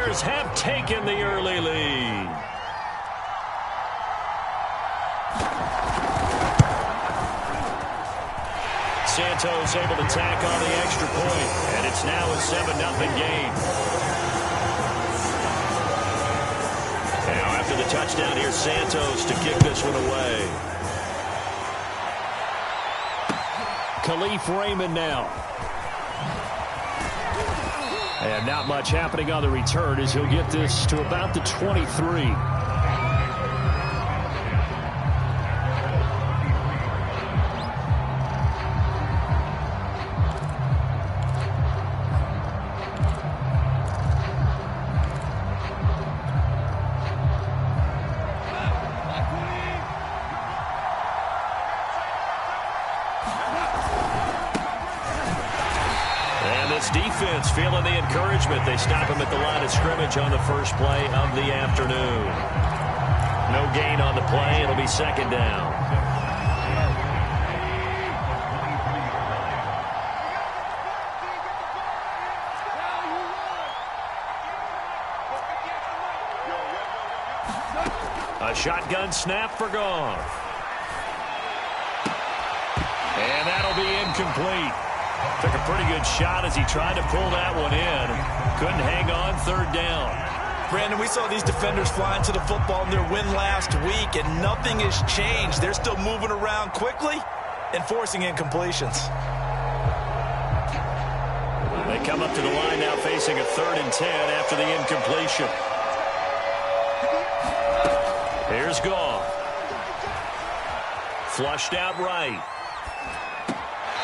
Bears have taken the early lead. Santos able to tack on the extra point, and it's now a 7-0 game. Now after the touchdown, here's Santos to kick this one away. Khalif Raymond now. And not much happening on the return as he'll get this to about the 23. Defense feeling the encouragement. They stop him at the line of scrimmage on the first play of the afternoon. No gain on the play. It'll be second down. A shotgun snap for Goff. And that'll be incomplete. Took a pretty good shot as he tried to pull that one in. Couldn't hang on, third down. Brandon, we saw these defenders flying to the football in their win last week, and nothing has changed. They're still moving around quickly and forcing incompletions. They come up to the line now facing a 3rd and 10 after the incompletion. Here's Goff. Flushed out right.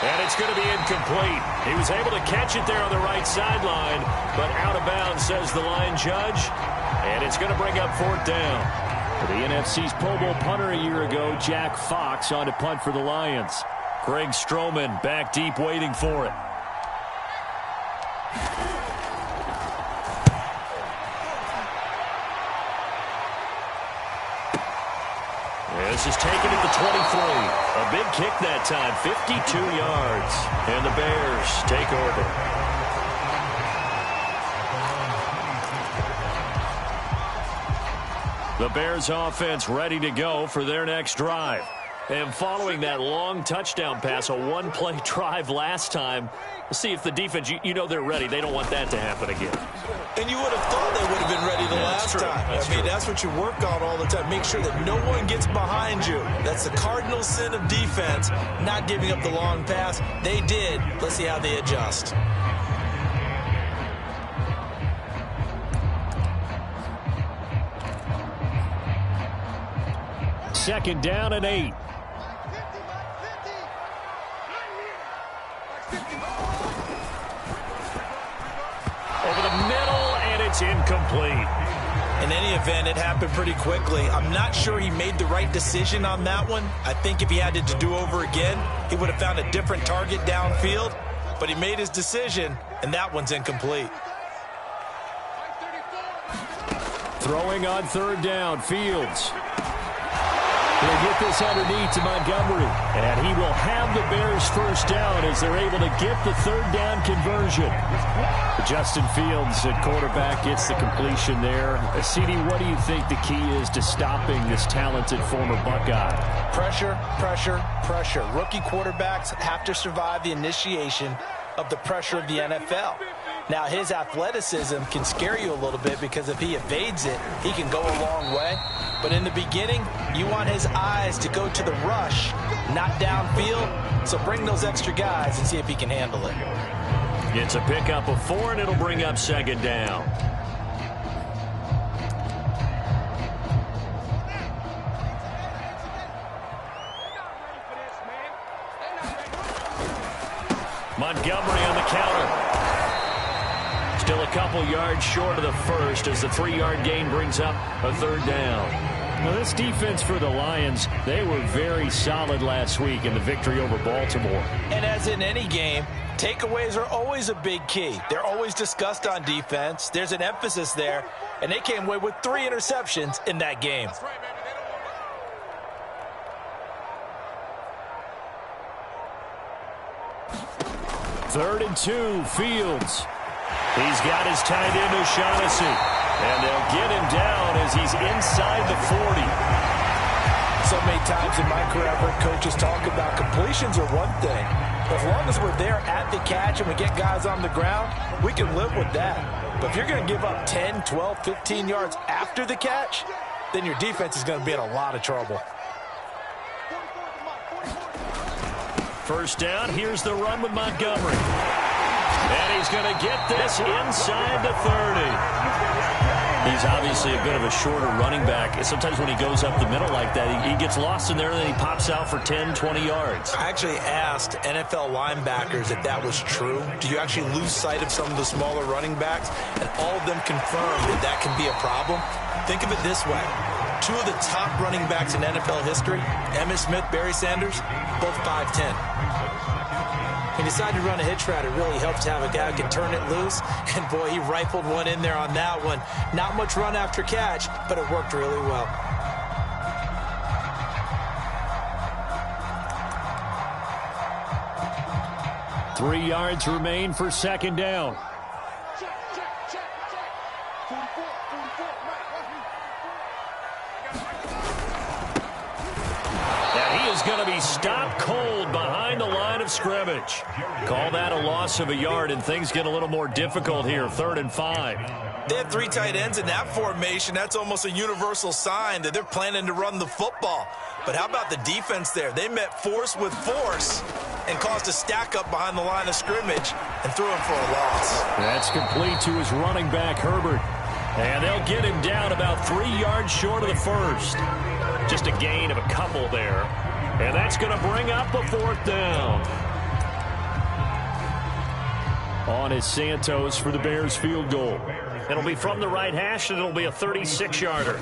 And it's going to be incomplete. He was able to catch it there on the right sideline, but out of bounds, says the line judge. And it's going to bring up 4th down. For the NFC's Pro Bowl punter a year ago, Jack Fox on to punt for the Lions. Greg Stroman back deep waiting for it. This is taken at the 23. A big kick that time, 52 yards. And the Bears take over. The Bears offense ready to go for their next drive. And following that long touchdown pass, a one-play drive last time, let's see if the defense, you know they're ready. They don't want that to happen again. And you would have thought they would have been ready the last time. That's what you work on all the time. Make sure that no one gets behind you. That's the cardinal sin of defense, not giving up the long pass. They did. Let's see how they adjust. Second down and 8. Over the middle, and it's incomplete. In any event, it happened pretty quickly. I'm not sure he made the right decision on that one. I think if he had it to do over again, he would have found a different target downfield. But he made his decision, and that one's incomplete. Throwing on 3rd down, Fields. He'll get this underneath to Montgomery. And he will have the Bears first down as they're able to get the 3rd down conversion. Justin Fields at quarterback gets the completion there. CD, what do you think the key is to stopping this talented former Buckeye? Pressure, pressure, pressure. Rookie quarterbacks have to survive the initiation of the pressure of the NFL. Now, his athleticism can scare you a little bit because if he evades it, he can go a long way. But in the beginning, you want his eyes to go to the rush, not downfield. So bring those extra guys and see if he can handle it. It's a pickup of 4, and it'll bring up 2nd down. Montgomery on the counter. Still a couple yards short of the first as the 3-yard gain brings up a 3rd down. Now this defense for the Lions, they were very solid last week in the victory over Baltimore. And as in any game, takeaways are always a big key. They're always discussed on defense. There's an emphasis there, and they came away with 3 interceptions in that game. 3rd and 2, Fields. He's got his tight end O'Shaughnessy. And they'll get him down as he's inside the 40. So many times in my career, I've heard coaches talk about completions are one thing. As long as we're there at the catch and we get guys on the ground, we can live with that. But if you're going to give up 10, 12, 15 yards after the catch, then your defense is going to be in a lot of trouble. First down, here's the run with Montgomery. And he's going to get this inside the 30. He's obviously a bit of a shorter running back. Sometimes when he goes up the middle like that, he gets lost in there and then he pops out for 10, 20 yards. I actually asked NFL linebackers if that was true. Do you actually lose sight of some of the smaller running backs? And all of them confirmed that that can be a problem. Think of it this way. Two of the top running backs in NFL history, Emmitt Smith, Barry Sanders, both 5'10". He decided to run a hitch route. It really helps to have a guy who can turn it loose. And, boy, he rifled one in there on that one. Not much run after catch, but it worked really well. Three yards remain for second down. Going to be stopped cold behind the line of scrimmage. Call that a loss of a yard, and things get a little more difficult here. 3rd and 5. They had three tight ends in that formation. That's almost a universal sign that they're planning to run the football. But how about the defense there? They met force with force and caused a stack up behind the line of scrimmage and threw him for a loss. That's complete to his running back, Herbert. And they'll get him down about 3 yards short of the first. Just a gain of a couple there. And that's going to bring up a 4th down. On is Santos for the Bears field goal. It'll be from the right hash, and it'll be a 36-yarder.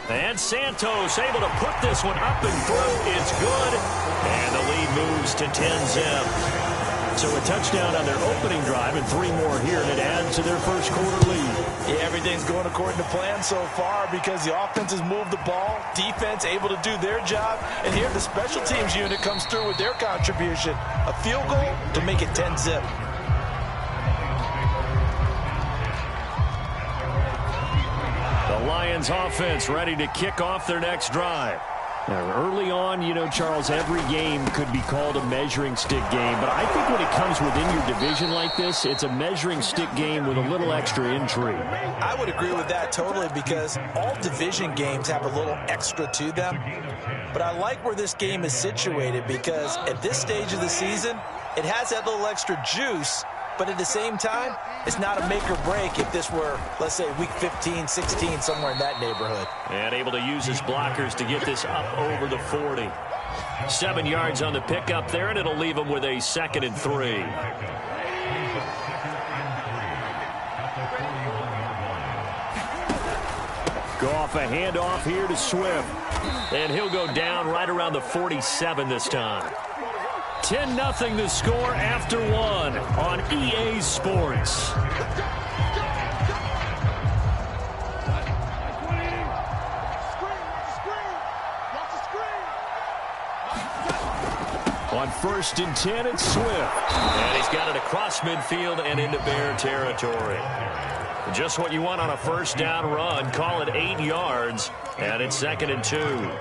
And Santos able to put this one up and through. It's good. And the lead moves to 10-zip. So a touchdown on their opening drive and 3 more here, and it adds to their first quarter lead. Yeah, everything's going according to plan so far because the offense has moved the ball, defense able to do their job, and here the special teams unit comes through with their contribution. A field goal to make it 10-zip. The Lions offense ready to kick off their next drive. Now, early on, you know, Charles, every game could be called a measuring stick game. But I think when it comes within your division like this, it's a measuring stick game with a little extra intrigue. I would agree with that totally because all division games have a little extra to them. But I like where this game is situated because at this stage of the season, it has that little extra juice. But at the same time, it's not a make or break if this were, let's say, week 15, 16, somewhere in that neighborhood. And able to use his blockers to get this up over the 40. 7 yards on the pickup there, and it'll leave him with a 2nd and 3. Goff a handoff here to Swift. And he'll go down right around the 47 this time. 10-0 the score after 1 on EA Sports. On 1st and 10, it's Swift. And he's got it across midfield and into Bear territory. Just what you want on a first down run. Call it 8 yards, and it's 2nd and 2.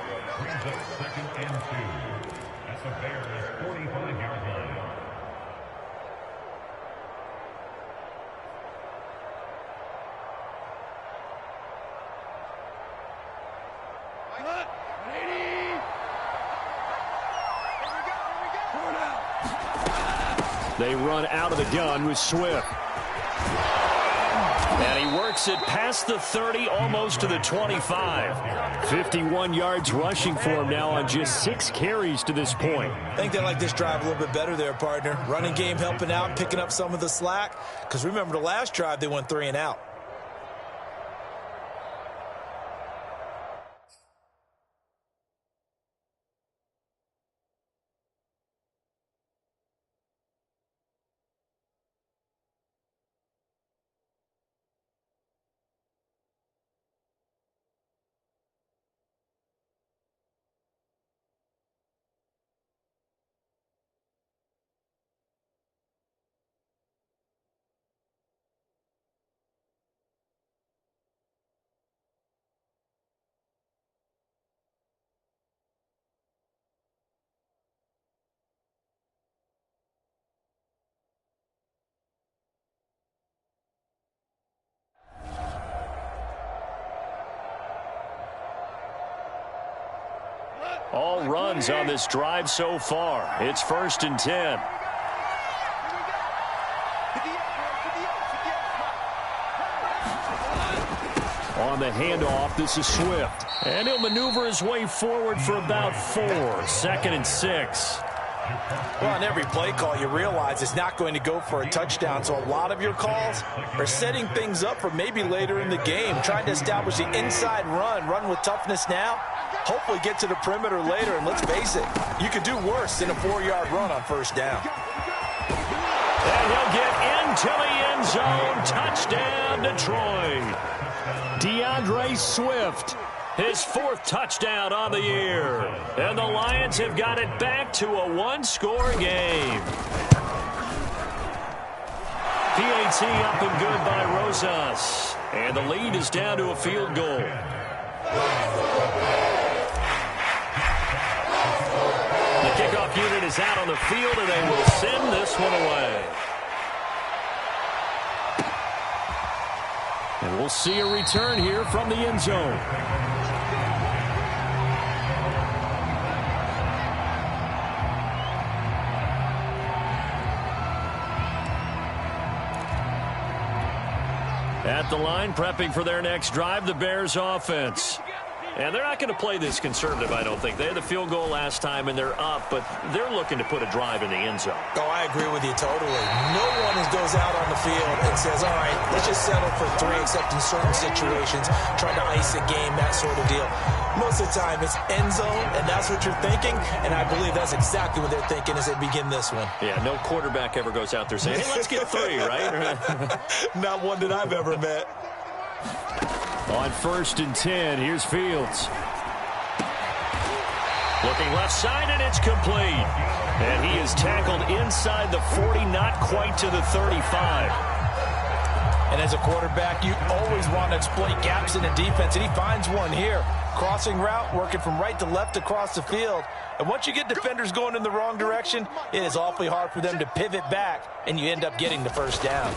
They run out of the gun with Swift. And he works it past the 30, almost to the 25. 51 yards rushing for him now on just 6 carries to this point. I think they like this drive a little bit better there, partner. Running game helping out, picking up some of the slack. Because remember the last drive, they went 3 and out. all runs on this drive so far. It's 1st and 10. On the handoff, this is Swift. And he'll maneuver his way forward for about 4. 2nd and 6. Well, on every play call, you realize it's not going to go for a touchdown. So a lot of your calls are setting things up for maybe later in the game, trying to establish the inside run with toughness now, hopefully get to the perimeter later. And let's face it, you could do worse than a 4-yard run on 1st down. And he'll get into the end zone. Touchdown, Detroit. DeAndre Swift, his 4th touchdown on the year. And the Lions have got it back to a 1-score game. PAT up and good by Rosas. And the lead is down to a field goal. The kickoff unit is out on the field, and they will send this one away. And we'll see a return here from the end zone. At the line, prepping for their next drive, the Bears offense. And they're not going to play this conservative, I don't think. They had the field goal last time, and they're up, but they're looking to put a drive in the end zone. Oh, I agree with you totally. No one goes out on the field and says, all right, let's just settle for 3, except in certain situations, trying to ice a game, that sort of deal. Most of the time, it's end zone, and that's what you're thinking, and I believe that's exactly what they're thinking as they begin this one. Yeah, no quarterback ever goes out there saying, hey, let's get 3, right? Not one that I've ever met. On 1st and 10, here's Fields. Looking left side, and it's complete. And he is tackled inside the 40, not quite to the 35. And as a quarterback, you always want to exploit gaps in the defense, and he finds one here. Crossing route, working from right to left across the field. And once you get defenders going in the wrong direction, it is awfully hard for them to pivot back, and you end up getting the 1st down.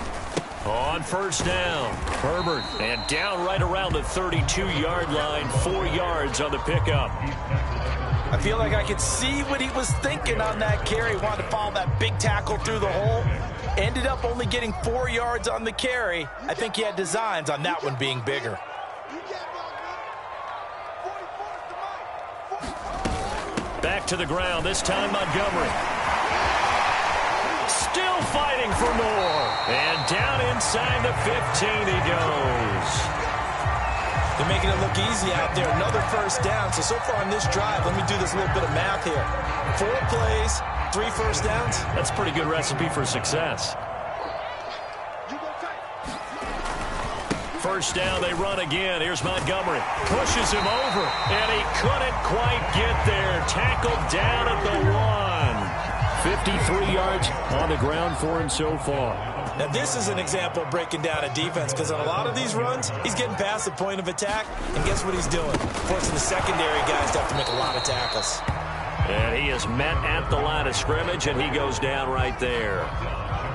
On 1st down, Herbert, and down right around the 32-yard line, 4 yards on the pickup. I feel like I could see what he was thinking on that carry. Wanted to follow that big tackle through the hole. Ended up only getting 4 yards on the carry. I think he had designs on that one being bigger. Back to the ground, this time Montgomery. Still fighting for more. And down inside the 15 he goes. They're making it look easy out there. Another 1st down. So far on this drive, let me do this little bit of math here. 4 plays, 3 1st downs. That's a pretty good recipe for success. 1st down, they run again. Here's Montgomery. Pushes him over, and he couldn't quite get there. Tackled down at the 1. 53 yards on the ground for him so far. Now, this is an example of breaking down a defense, because on a lot of these runs, he's getting past the point of attack, and guess what he's doing? Forcing the secondary guys to have to make a lot of tackles. And he is met at the line of scrimmage, and he goes down right there.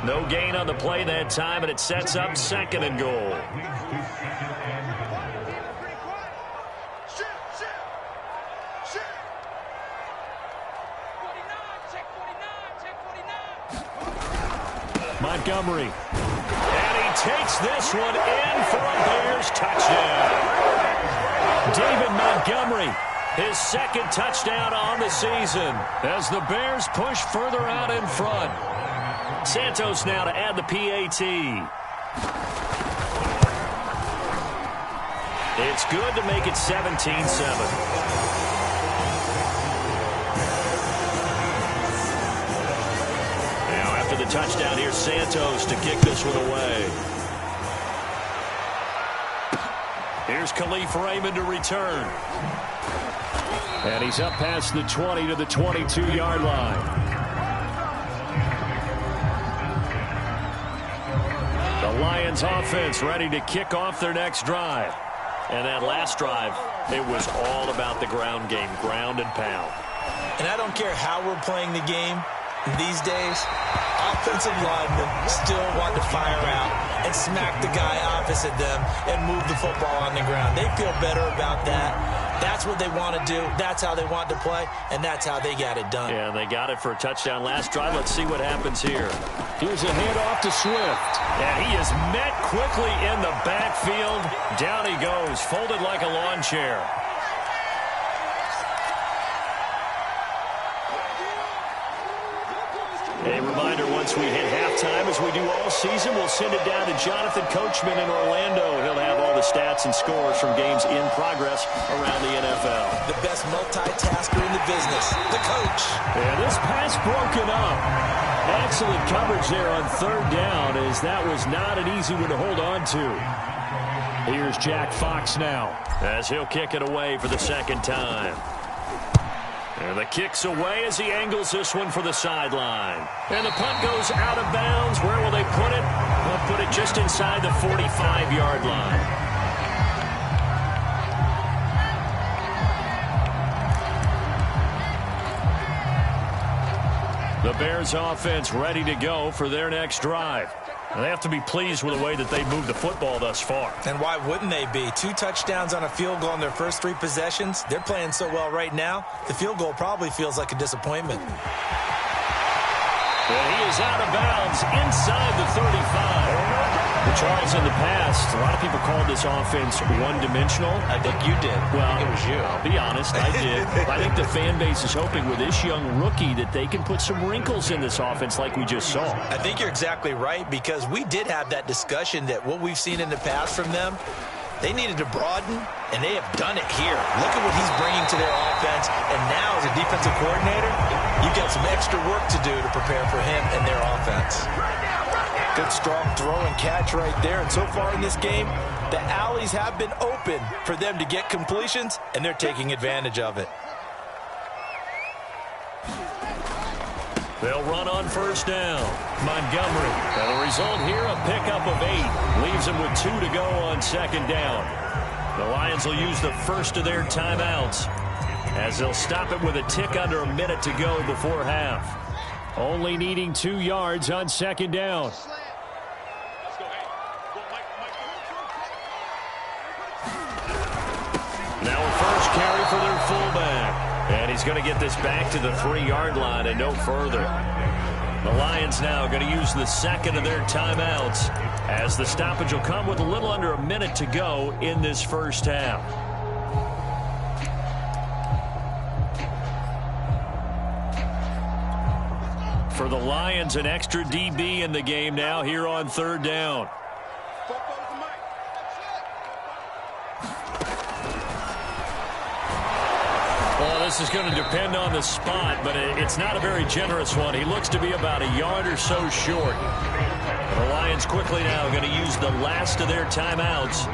No gain on the play that time, and it sets up 2nd and goal. Montgomery. And he takes this one in for a Bears touchdown. David Montgomery, his 2nd touchdown on the season as the Bears push further out in front. Santos now to add the PAT. It's good to make it 17-7. The touchdown, here's Santos to kick this one away. Here's Khalif Raymond to return. And he's up past the 20 to the 22-yard line. The Lions offense ready to kick off their next drive. And that last drive, it was all about the ground game, ground and pound. And I don't care how we're playing the game these days, offensive linemen still want to fire out and smack the guy opposite them and move the football on the ground. They feel better about that. That's what they want to do. That's how they want to play, and that's how they got it done. Yeah, they got it for a touchdown last drive. Let's see what happens here. Here's a handoff to Swift. And he is met quickly in the backfield. Down he goes, folded like a lawn chair. A reminder, once we hit halftime, as we do all season, we'll send it down to Jonathan Coachman in Orlando. He'll have all the stats and scores from games in progress around the NFL. The best multitasker in the business, the coach. And this pass broken up. Excellent coverage there on third down, as that was not an easy one to hold on to. Here's Jack Fox now, as he'll kick it away for the second time. And the kick's away as he angles this one for the sideline. And the punt goes out of bounds. Where will they put it? They'll put it just inside the 45-yard line. The Bears offense ready to go for their next drive. They have to be pleased with the way that they moved the football thus far. And why wouldn't they be? 2 touchdowns on a field goal in their first 3 possessions. They're playing so well right now, the field goal probably feels like a disappointment. And he is out of bounds inside the 35. But Charles, in the past, a lot of people called this offense one-dimensional. I think you did. Well, I think it was you. I'll be honest, I did. I think the fan base is hoping with this young rookie that they can put some wrinkles in this offense like we just saw. I think you're exactly right, because we did have that discussion that what we've seen in the past from them, they needed to broaden, and they have done it here. Look at what he's bringing to their offense, and now as a defensive coordinator, you've got some extra work to do to prepare for him and their offense. Good strong throw and catch right there, and so far in this game, the alleys have been open for them to get completions, and they're taking advantage of it. They'll run on first down. Montgomery. And the result here, a pickup of 8. Leaves them with 2 to go on second down. The Lions will use the first of their timeouts, as they'll stop it with a tick under a minute to go before half. Only needing 2 yards on second down. Now a first carry for their fullback. And he's going to get this back to the 3-yard line and no further. The Lions now going to use the second of their timeouts, as the stoppage will come with a little under a minute to go in this first half. For the Lions, an extra DB in the game now here on third down. Well, this is going to depend on the spot, but it's not a very generous one. He looks to be about a yard or so short. The Lions quickly now going to use the last of their timeouts,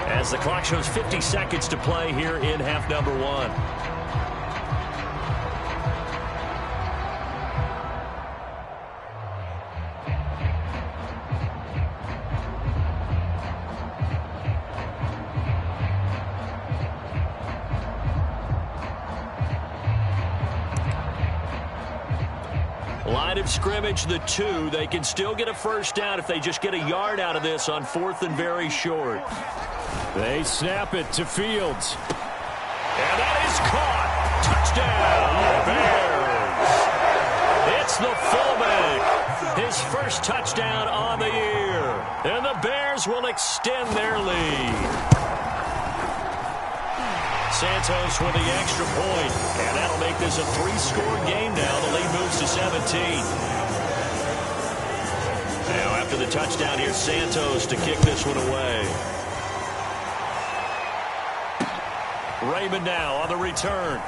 as the clock shows 50 seconds to play here in half number 1. Line of scrimmage, the 2. They can still get a first down if they just get a yard out of this on 4th and very short. They snap it to Fields. And that is caught. Touchdown, Bears. It's the fullback. His first touchdown on the year. And the Bears will extend their lead. Santos with the extra point, and that'll make this a 3-score game now. The lead moves to 17. Now after the touchdown, here's Santos to kick this one away. Raymond now on the return.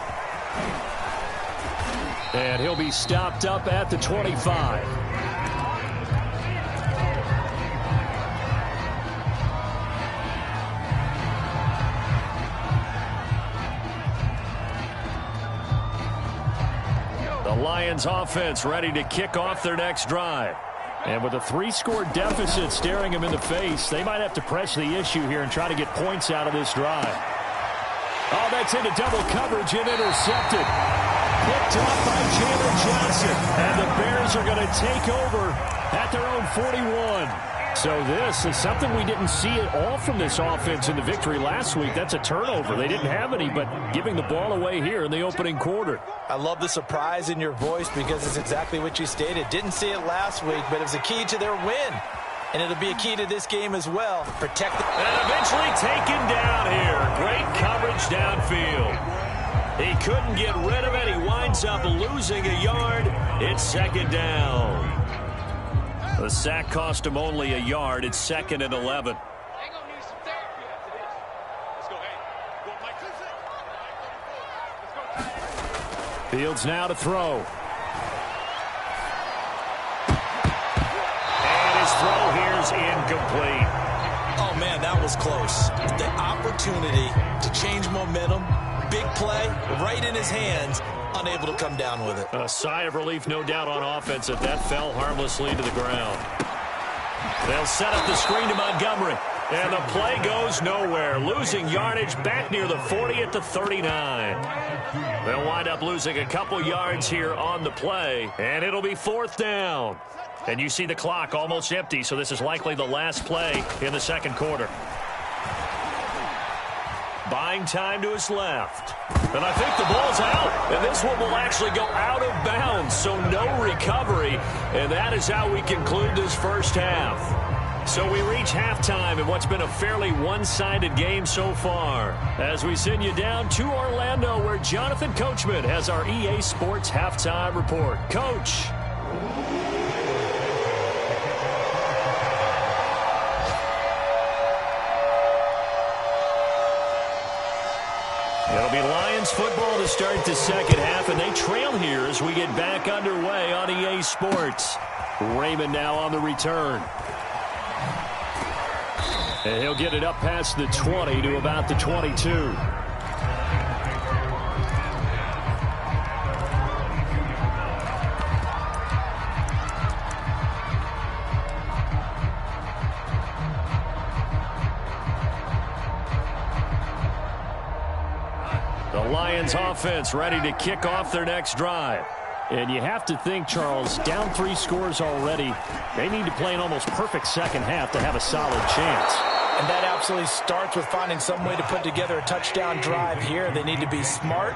And he'll be stopped up at the 25. Lions offense ready to kick off their next drive. And with a 3-score deficit staring them in the face, they might have to press the issue here and try to get points out of this drive. Oh, that's into double coverage and intercepted. Picked up by Jalen Johnson. And the Bears are going to take over at their own 41. So this is something we didn't see at all from this offense in the victory last week. That's a turnover. They didn't have any, but giving the ball away here in the opening quarter. I love the surprise in your voice because it's exactly what you stated. Didn't see it last week, but it was a key to their win. And it'll be a key to this game as well. Protect the... And eventually taken down here. Great coverage downfield. He couldn't get rid of it. He winds up losing a yard. It's second down. The sack cost him only a yard. It's 2nd and 11. Fields now to throw. And his throw here's incomplete. Oh, man, that was close. The opportunity to change momentum, big play, right in his hands, unable to come down with it. A sigh of relief, no doubt, on offense that fell harmlessly to the ground. They'll set up the screen to Montgomery. And the play goes nowhere. Losing yardage back near the 40 at the 39. They'll wind up losing a couple yards here on the play. And it'll be 4th down. And you see the clock almost empty, so this is likely the last play in the second quarter. Buying time to his left. And I think the ball's out. And this one will actually go out of bounds, so no recovery. And that is how we conclude this first half. So we reach halftime in what's been a fairly one-sided game so far. As we send you down to Orlando, where Jonathan Coachman has our EA Sports Halftime Report. Coach. It'll be Lions football to start the second half, and they trail here as we get back underway on EA Sports. Raymond now on the return. And he'll get it up past the 20 to about the 22. The Lions offense ready to kick off their next drive. And you have to think, Charles, down 3 scores already. They need to play an almost perfect second half to have a solid chance. And that absolutely starts with finding some way to put together a touchdown drive here. They need to be smart,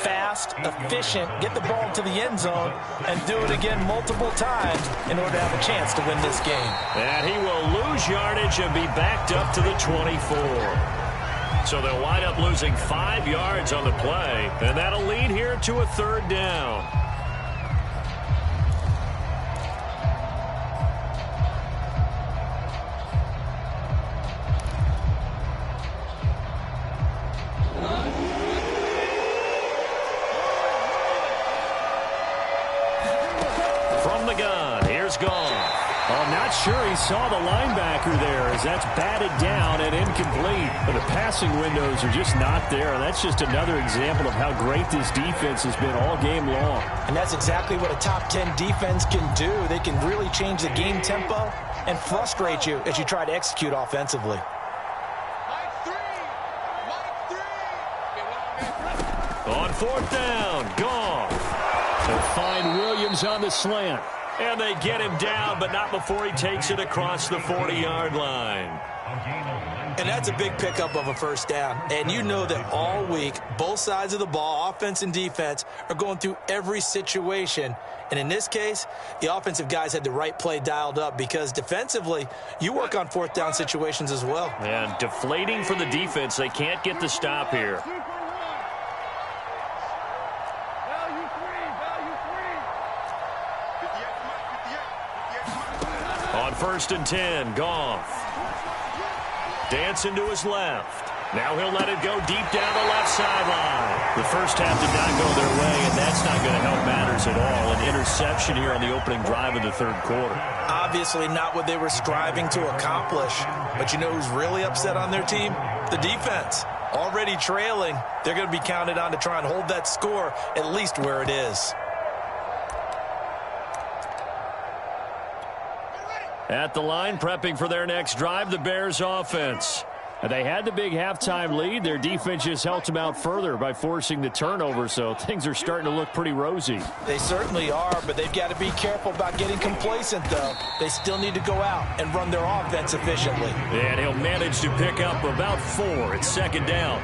fast, efficient, get the ball to the end zone, and do it again multiple times in order to have a chance to win this game. And he will lose yardage and be backed up to the 24. So they'll wind up losing 5 yards on the play, and that'll lead here to a 3rd down. From the gun, here's Goff. I'm not sure he saw the linebacker there, as that's batted down and incomplete. But the passing windows are just not there. And that's just another example of how great this defense has been all game long. And that's exactly what a top 10 defense can do. They can really change the game tempo and frustrate you as you try to execute offensively. On 4th down, Goff. To find Williams on the slant. And they get him down, but not before he takes it across the 40-yard line. And that's a big pickup of a first down. And you know that all week, both sides of the ball, offense and defense, are going through every situation. And in this case, the offensive guys had the right play dialed up because defensively, you work on 4th down situations as well. And deflating for the defense. They can't get the stop here. On 1st and 10, Goff. Dancing to his left. Now he'll let it go deep down the left sideline. The first half did not go their way, and that's not going to help matters at all. An interception here on the opening drive of the 3rd quarter. Obviously not what they were striving to accomplish. But you know who's really upset on their team? The defense. Already trailing, they're going to be counted on to try and hold that score at least where it is. At the line, prepping for their next drive, the Bears offense. They had the big halftime lead. Their defense just helped them out further by forcing the turnover, so things are starting to look pretty rosy. They certainly are, but they've got to be careful about getting complacent, though. They still need to go out and run their offense efficiently. And he'll manage to pick up about 4. It's second down.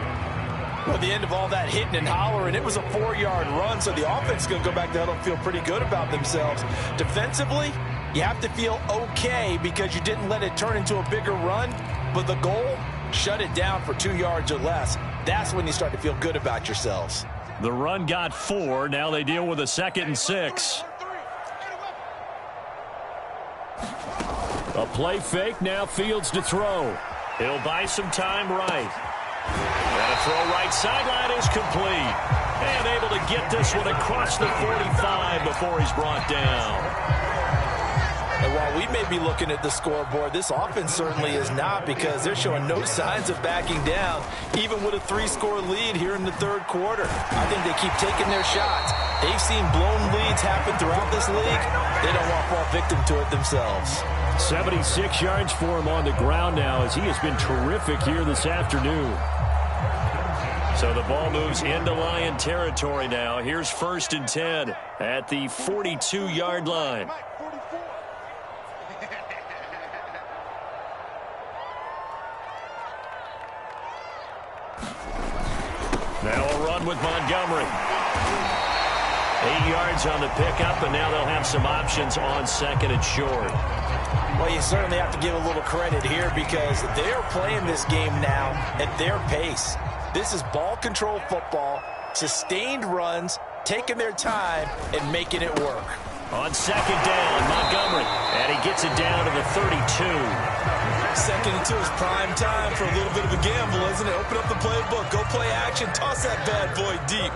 Well, at the end of all that hitting and hollering, it was a 4-yard run, so the offense is going to go back there and feel pretty good about themselves. Defensively, you have to feel okay because you didn't let it turn into a bigger run, but the goal, shut it down for 2 yards or less. That's when you start to feel good about yourselves. The run got 4. Now they deal with a 2nd and 6. A play fake. Now Fields to throw. He'll buy some time right. And a throw right sideline is complete. And able to get this one across the 45 before he's brought down. And while we may be looking at the scoreboard, this offense certainly is not, because they're showing no signs of backing down, even with a 3-score lead here in the third quarter. I think they keep taking their shots. They've seen blown leads happen throughout this league. They don't want to fall victim to it themselves. 76 yards for him on the ground now, as he has been terrific here this afternoon. So the ball moves into Lion territory now. Here's 1st and 10 at the 42-yard line. Now a run with Montgomery. 8 yards on the pickup, and now they'll have some options on 2nd and short. Well, you certainly have to give a little credit here, because they're playing this game now at their pace. This is ball control football, sustained runs, taking their time, and making it work. On 2nd down, Montgomery, and he gets it down to the 32. 2nd and 2 is prime time for a little bit of a gamble, isn't it? Open up the playbook, go play action, toss that bad boy deep.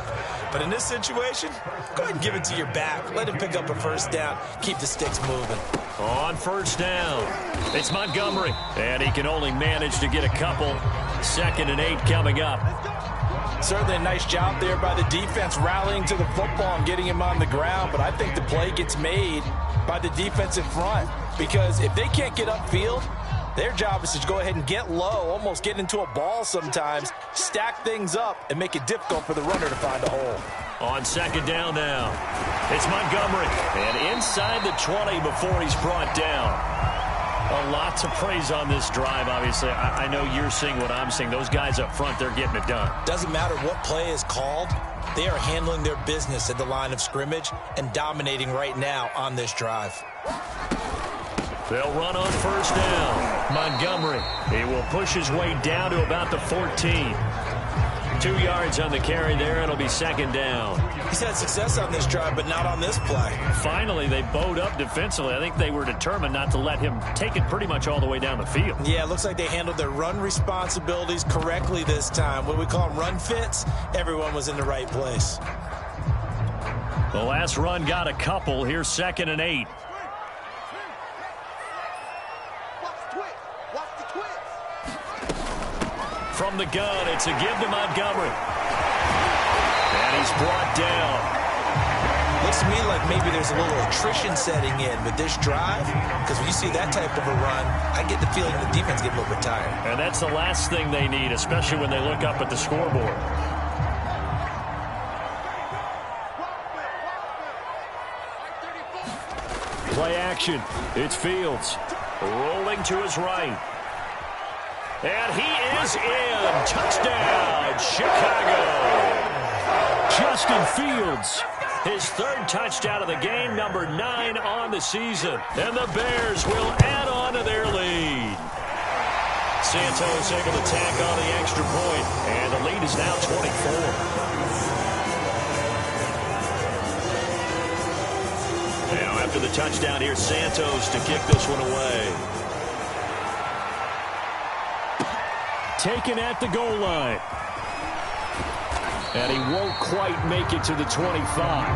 But in this situation, go ahead and give it to your back. Let him pick up a 1st down. Keep the sticks moving. On 1st down, it's Montgomery, and he can only manage to get a couple. 2nd and 8 coming up. Certainly a nice job there by the defense, rallying to the football and getting him on the ground. But I think the play gets made by the defensive front, because if they can't get upfield, their job is to go ahead and get low, almost get into a ball sometimes, stack things up, and make it difficult for the runner to find a hole. On 2nd down now, it's Montgomery, and inside the 20 before he's brought down. A lot to praise on this drive, obviously. I know you're seeing what I'm seeing. Those guys up front, they're getting it done. Doesn't matter what play is called. They are handling their business at the line of scrimmage and dominating right now on this drive. They'll run on 1st down. Montgomery, he will push his way down to about the 14. 2 yards on the carry there. It'll be 2nd down. He's had success on this drive, but not on this play. Finally, they bowed up defensively. I think they were determined not to let him take it pretty much all the way down the field. Yeah, it looks like they handled their run responsibilities correctly this time. What we call them run fits, everyone was in the right place. The last run got a couple. Here's 2nd and 8. From the gun, it's a give to Montgomery. And he's brought down. Looks to me like maybe there's a little attrition setting in with this drive, because when you see that type of a run, I get the feeling the defense get a little bit tired. And that's the last thing they need, especially when they look up at the scoreboard. Play action. It's Fields. Rolling to his right. And he is in. Touchdown, Chicago. Justin Fields, his 3rd touchdown of the game, number 9 on the season. And the Bears will add on to their lead. Santos able to tack on the extra point, and the lead is now 24. Now after the touchdown, here's Santos to kick this one away. Taken at the goal line. And he won't quite make it to the 25.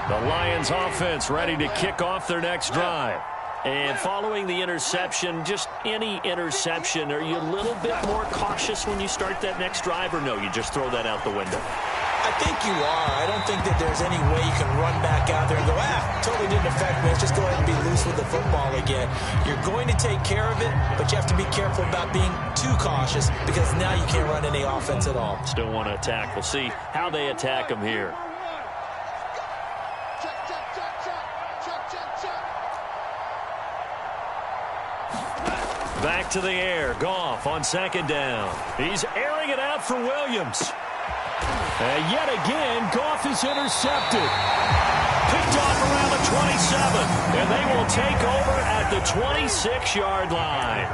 The Lions offense ready to kick off their next drive. And following the interception, just any interception, are you a little bit more cautious when you start that next drive, or no, you just throw that out the window? I think you are. I don't think that there's any way you can run back out there and go, totally didn't affect me. Let's just go ahead and be loose with the football again. You're going to take care of it, but you have to be careful about being too cautious because now you can't run any offense at all. Still want to attack. We'll see how they attack him here. Back to the air. Goff on second down. He's airing it out for Williams. And yet again, Goff is intercepted. Picked off around the 27. And they will take over at the 26-yard line.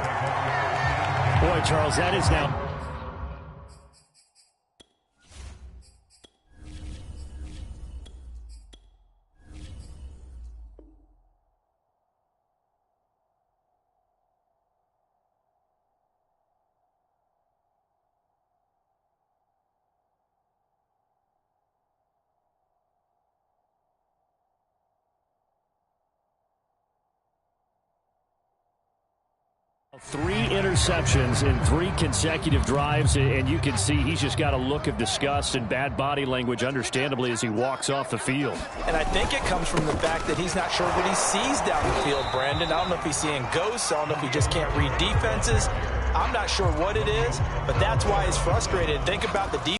Boy, Charles, that is now... Three interceptions in 3 consecutive drives, and you can see he's just got a look of disgust and bad body language, understandably, as he walks off the field. And I think it comes from the fact that he's not sure what he sees down the field, Brandon. I don't know if he's seeing ghosts. I don't know if he just can't read defenses. I'm not sure what it is, but that's why he's frustrated. Think about the defense.